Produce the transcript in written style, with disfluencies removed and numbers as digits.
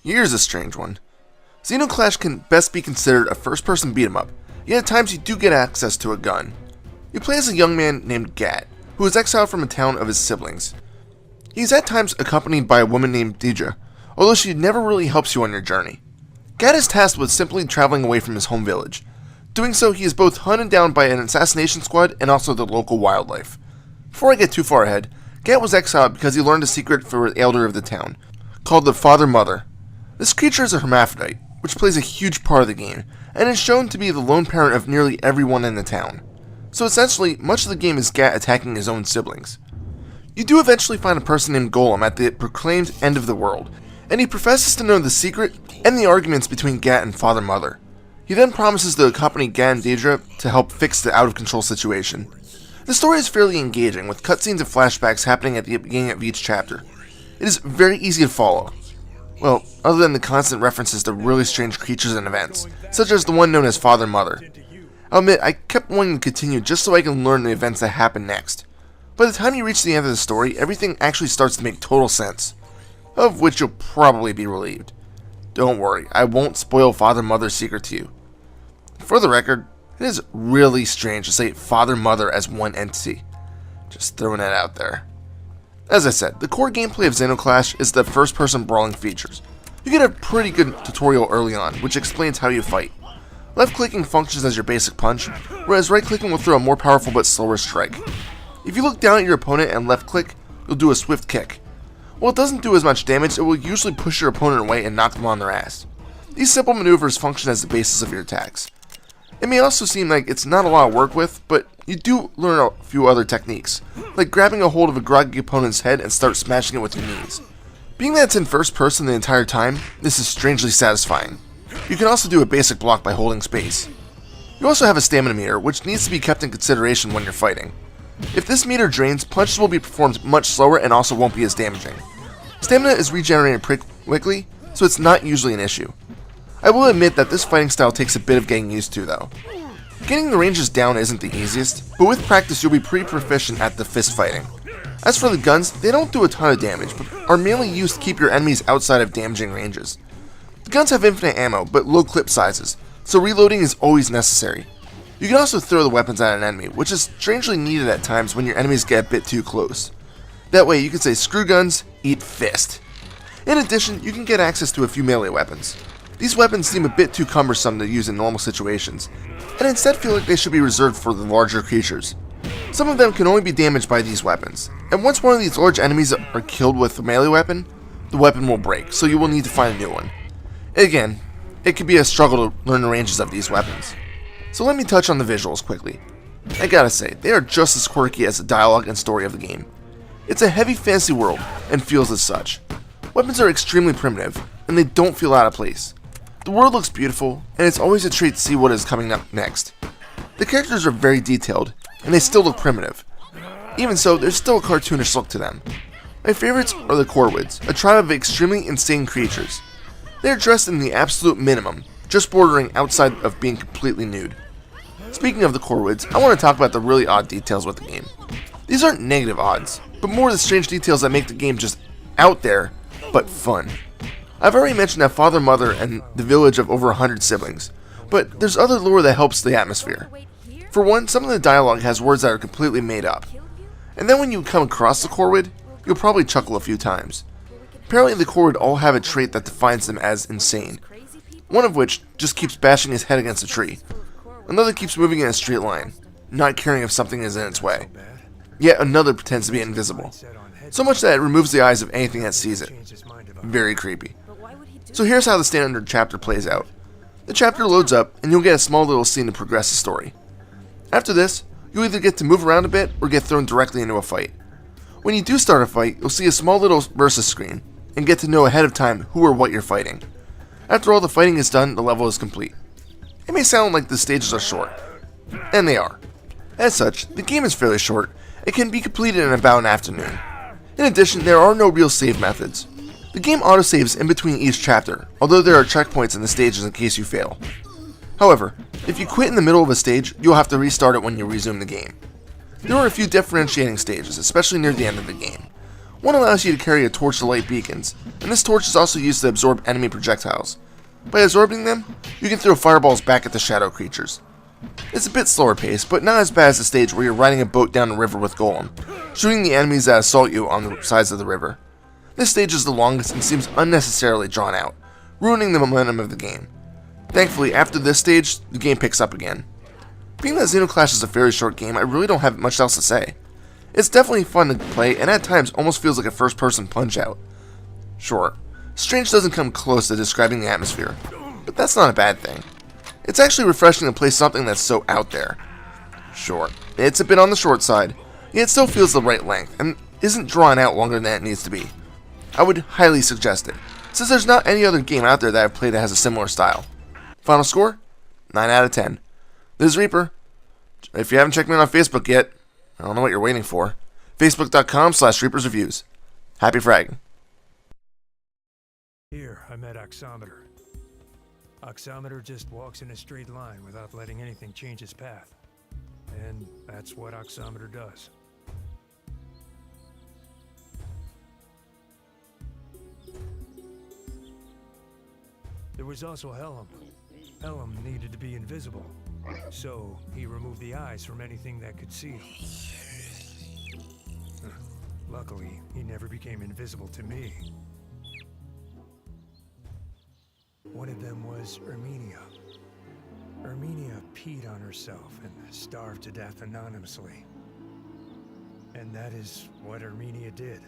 Here's a strange one. Zeno Clash can best be considered a first-person beat-em-up, yet at times you do get access to a gun. You play as a young man named Gat, who is exiled from a town of his siblings. He is at times accompanied by a woman named Deidre, although she never really helps you on your journey. Gat is tasked with simply traveling away from his home village. Doing so, he is both hunted down by an assassination squad and also the local wildlife. Before I get too far ahead, Gat was exiled because he learned a secret from the elder of the town, called the Father-Mother. This creature is a hermaphrodite, which plays a huge part of the game, and is shown to be the lone parent of nearly everyone in the town. So essentially, much of the game is Gat attacking his own siblings. You do eventually find a person named Golem at the proclaimed end of the world, and he professes to know the secret and the arguments between Gat and Father-Mother. He then promises to accompany Gat and Deidre to help fix the out-of-control situation. The story is fairly engaging, with cutscenes and flashbacks happening at the beginning of each chapter. It is very easy to follow. Well, other than the constant references to really strange creatures and events, such as the one known as Father-Mother. I'll admit, I kept wanting to continue just so I can learn the events that happen next. By the time you reach the end of the story, everything actually starts to make total sense, of which you'll probably be relieved. Don't worry, I won't spoil Father-Mother's secret to you. For the record, it is really strange to say Father-Mother as one entity. Just throwing that out there. As I said, the core gameplay of Zeno Clash is the first-person brawling features. You get a pretty good tutorial early on, which explains how you fight. Left-clicking functions as your basic punch, whereas right-clicking will throw a more powerful but slower strike. If you look down at your opponent and left-click, you'll do a swift kick. While it doesn't do as much damage, it will usually push your opponent away and knock them on their ass. These simple maneuvers function as the basis of your attacks. It may also seem like it's not a lot of work with, but you do learn a few other techniques, like grabbing a hold of a groggy opponent's head and start smashing it with your knees. Being that it's in first person the entire time, this is strangely satisfying. You can also do a basic block by holding space. You also have a stamina meter, which needs to be kept in consideration when you're fighting. If this meter drains, punches will be performed much slower and also won't be as damaging. Stamina is regenerated pretty quickly, so it's not usually an issue. I will admit that this fighting style takes a bit of getting used to though. Getting the ranges down isn't the easiest, but with practice you'll be pretty proficient at the fist fighting. As for the guns, they don't do a ton of damage, but are mainly used to keep your enemies outside of damaging ranges. The guns have infinite ammo, but low clip sizes, so reloading is always necessary. You can also throw the weapons at an enemy, which is strangely needed at times when your enemies get a bit too close. That way you can say screw guns, eat fist. In addition, you can get access to a few melee weapons. These weapons seem a bit too cumbersome to use in normal situations, and instead feel like they should be reserved for the larger creatures. Some of them can only be damaged by these weapons, and once one of these large enemies are killed with a melee weapon, the weapon will break, so you will need to find a new one. Again, it can be a struggle to learn the ranges of these weapons. So let me touch on the visuals quickly. I gotta say, they are just as quirky as the dialogue and story of the game. It's a heavy fantasy world, and feels as such. Weapons are extremely primitive, and they don't feel out of place. The world looks beautiful, and it's always a treat to see what is coming up next. The characters are very detailed, and they still look primitive. Even so, there's still a cartoonish look to them. My favorites are the Corvids, a tribe of extremely insane creatures. They are dressed in the absolute minimum, just bordering outside of being completely nude. Speaking of the Corvids, I want to talk about the really odd details with the game. These aren't negative odds, but more the strange details that make the game just out there, but fun. I've already mentioned that Father-Mother and the village of over 100 siblings, but there's other lore that helps the atmosphere. For one, some of the dialogue has words that are completely made up. And then when you come across the Corvid, you'll probably chuckle a few times. Apparently the Corvid all have a trait that defines them as insane. One of which just keeps bashing his head against a tree. Another keeps moving in a straight line, not caring if something is in its way. Yet another pretends to be invisible. So much that it removes the eyes of anything that sees it. Very creepy. So here's how the standard chapter plays out. The chapter loads up, and you'll get a small little scene to progress the story. After this, you'll either get to move around a bit, or get thrown directly into a fight. When you do start a fight, you'll see a small little versus screen, and get to know ahead of time who or what you're fighting. After all the fighting is done, the level is complete. It may sound like the stages are short, and they are. As such, the game is fairly short, and can be completed in about an afternoon. In addition, there are no real save methods. The game autosaves in between each chapter, although there are checkpoints in the stages in case you fail. However, if you quit in the middle of a stage, you'll have to restart it when you resume the game. There are a few differentiating stages, especially near the end of the game. One allows you to carry a torch to light beacons, and this torch is also used to absorb enemy projectiles. By absorbing them, you can throw fireballs back at the shadow creatures. It's a bit slower paced, but not as bad as the stage where you're riding a boat down a river with Golem, shooting the enemies that assault you on the sides of the river. This stage is the longest and seems unnecessarily drawn out, ruining the momentum of the game. Thankfully, after this stage, the game picks up again. Being that Zeno Clash is a very short game, I really don't have much else to say. It's definitely fun to play, and at times almost feels like a first-person Punch-Out. Sure, Strange doesn't come close to describing the atmosphere, but that's not a bad thing. It's actually refreshing to play something that's so out there. Sure, it's a bit on the short side, yet it still feels the right length, and isn't drawn out longer than it needs to be. I would highly suggest it, since there's not any other game out there that I've played that has a similar style. Final score? 9 out of 10. This is Reaper. If you haven't checked me out on Facebook yet, I don't know what you're waiting for. Facebook.com/ReapersReviews. Happy fragging. Here, I met Oxometer. Oxometer just walks in a straight line without letting anything change its path. And that's what Oxometer does. There was also Helm. Helm needed to be invisible, so he removed the eyes from anything that could see him. Luckily, he never became invisible to me. One of them was Erminia. Erminia peed on herself and starved to death anonymously. And that is what Erminia did.